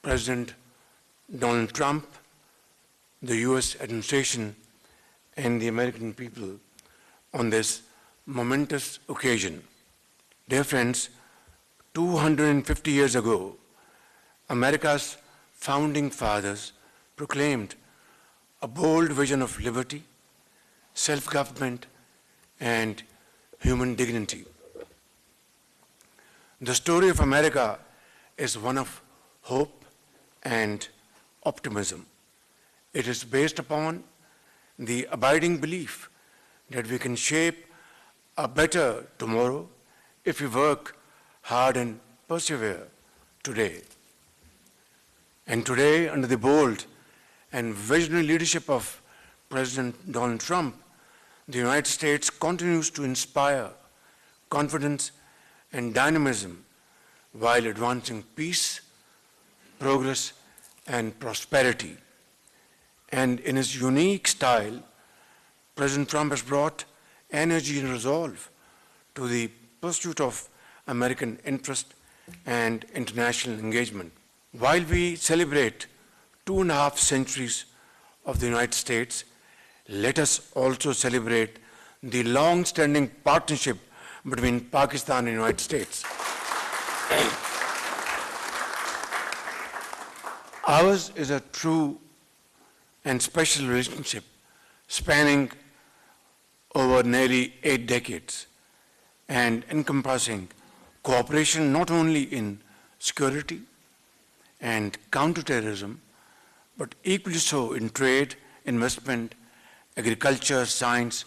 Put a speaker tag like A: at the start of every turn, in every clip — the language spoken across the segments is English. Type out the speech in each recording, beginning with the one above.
A: President Donald Trump, the US administration, and the American people on this momentous occasion. Dear friends, 250 years ago, America's founding fathers proclaimed a bold vision of liberty, self-government, and human dignity. The story of America is one of hope and optimism. It is based upon the abiding belief that we can shape a better tomorrow if we work hard and persevere today. And today, under the bold and visionary leadership of President Donald Trump, the United States continues to inspire confidence and dynamism while advancing peace, progress, and prosperity. And in his unique style, President Trump has brought energy and resolve to the pursuit of American interest and international engagement. While we celebrate 2.5 centuries of the United States, let us also celebrate the long-standing partnership between Pakistan and the United States. Ours is a true and special relationship spanning over nearly 8 decades and encompassing cooperation not only in security and counterterrorism, but equally so in trade, investment, agriculture, science,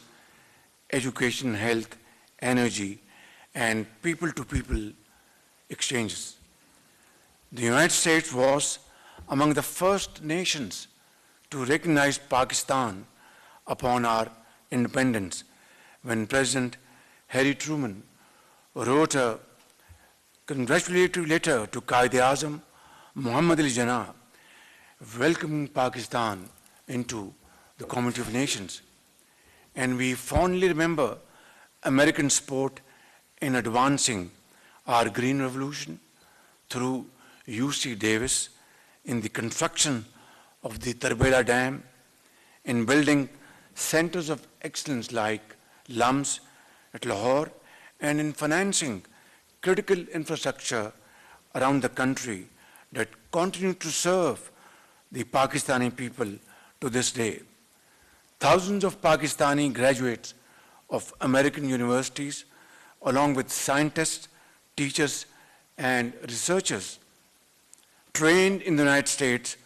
A: education, health, energy, and people-to-people exchanges. The United States was among the first nations to recognize Pakistan upon our independence when President Harry Truman wrote a congratulatory letter to Quaid-e-Azam Muhammad Ali Jinnah, welcoming Pakistan into the Community of Nations. And we fondly remember American support in advancing our Green Revolution through UC Davis in the construction of the Tarbela Dam, in building centers of excellence like LUMS at Lahore, and in financing critical infrastructure around the country that continue to serve the Pakistani people to this day. Thousands of Pakistani graduates of American universities, along with scientists, teachers, and researchers trained in the United States,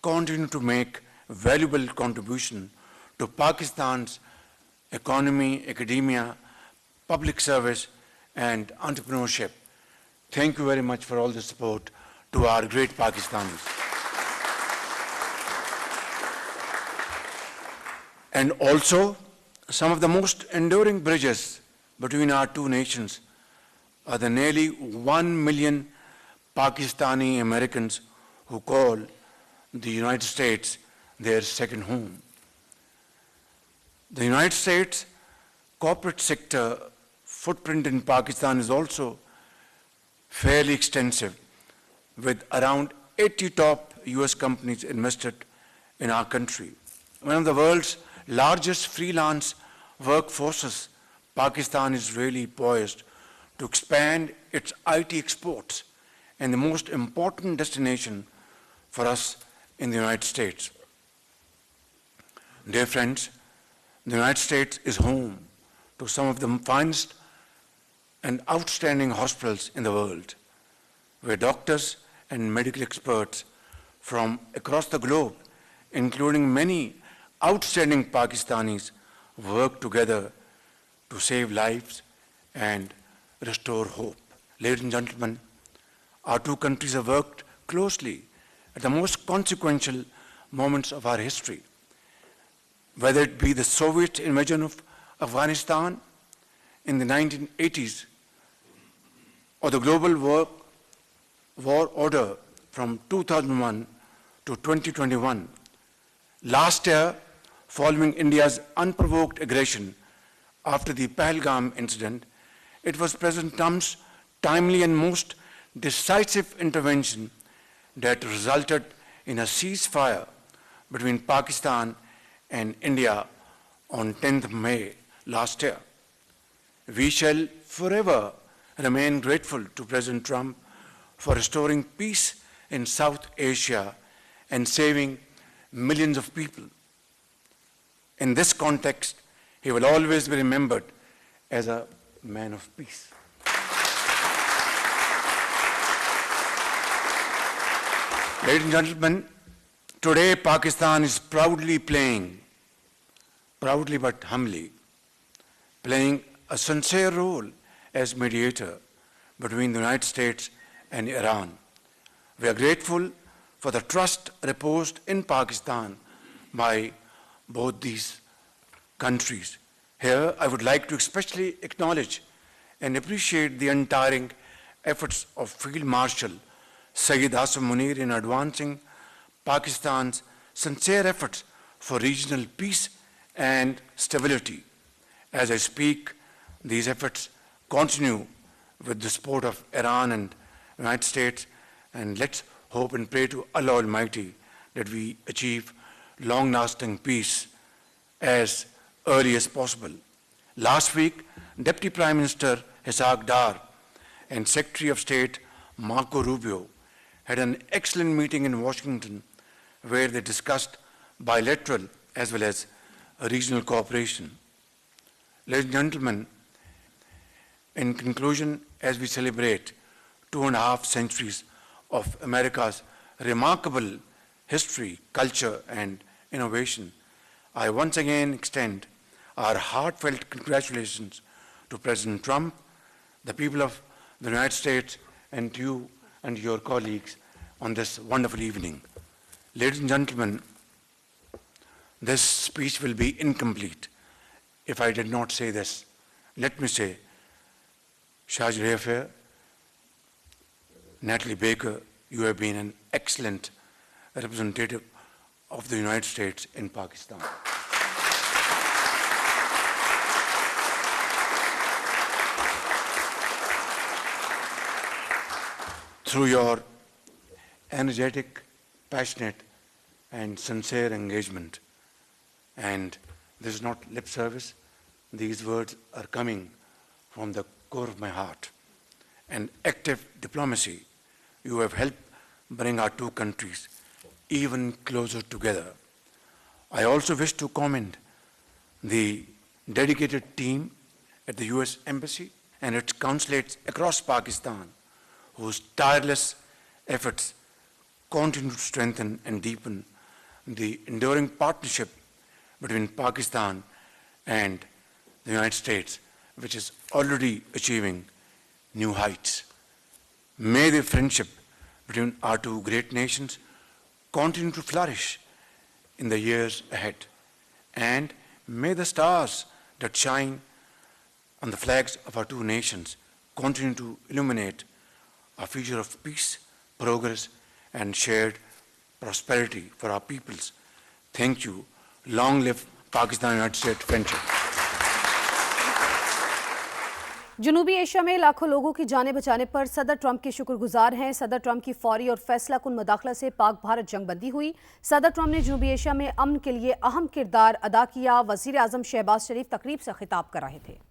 A: continue to make valuable contribution to Pakistan's economy, academia, public service, and entrepreneurship. Thank you very much for all the support to our great Pakistanis. And also, some of the most enduring bridges between our two nations are the nearly 1 million Pakistani Americans who call the United States their second home. The United States corporate sector footprint in Pakistan is also fairly extensive, with around 80 top US companies invested in our country. One of the world's largest freelance workforces, Pakistan is really poised to expand its IT exports and the most important destination for us in the United States. Dear friends, the United States is home to some of the finest and outstanding hospitals in the world, where doctors and medical experts from across the globe, including many outstanding Pakistanis, work together to save lives and restore hope. Ladies and gentlemen, our two countries have worked closely at the most consequential moments of our history, whether it be the Soviet invasion of Afghanistan in the 1980s or the global war order from 2001 to 2021. Last year, following India's unprovoked aggression after the Pahalgam incident, it was President Trump's timely and most decisive intervention that resulted in a ceasefire between Pakistan and India on 10th May last year. We shall forever remain grateful to President Trump for restoring peace in South Asia and saving millions of people. In this context, he will always be remembered as a man of peace. Ladies and gentlemen, today Pakistan is proudly but humbly, playing a sincere role as mediator between the United States and Iran. We are grateful for the trust reposed in Pakistan by both these countries. Here, I would like to especially acknowledge and appreciate the untiring efforts of Field Marshal Sayyid Asim Munir in advancing Pakistan's sincere efforts for regional peace and stability. As I speak, these efforts continue with the support of Iran and the United States, and let's hope and pray to Allah Almighty that we achieve long-lasting peace as early as possible. Last week, Deputy Prime Minister Ishaq Dar and Secretary of State Marco Rubio had an excellent meeting in Washington where they discussed bilateral as well as regional cooperation. Ladies and gentlemen, in conclusion, as we celebrate 2.5 centuries of America's remarkable history, culture, and innovation, I once again extend our heartfelt congratulations to President Trump, the people of the United States, and you and your colleagues on this wonderful evening. Ladies and gentlemen, this speech will be incomplete if I did not say this. Let me say, Shahid Rayafia, Natalie Baker, you have been an excellent representative of the United States in Pakistan. Through your energetic, passionate, and sincere engagement, and this is not lip service, these words are coming from the core of my heart, and active diplomacy, you have helped bring our two countries even closer together. I also wish to commend the dedicated team at the US Embassy and its consulates across Pakistan, whose tireless efforts continue to strengthen and deepen the enduring partnership between Pakistan and the United States, which is already achieving new heights. May the friendship between our two great nations continue to flourish in the years ahead, and may the stars that shine on the flags of our two nations continue to illuminate a future of peace, progress, and shared prosperity for our peoples. Thank you. Long live Pakistan-United States friendship.
B: जनूबी Asia में लाखों लोगों की जानें बचाने पर सदर Trump के शुक्रगुजार हैं। सदर ट्रंप की फौरी और फैसलाकुन मुदाखलत से पाक भारत जंगबंदी हुई। सदर ट्रंप ने जनूबी एशिया में अमन के लिए अहम किरदार अदा किया। वजीर आजम शहबाज शरीफ तकरीब से खिताब कर रहे थे।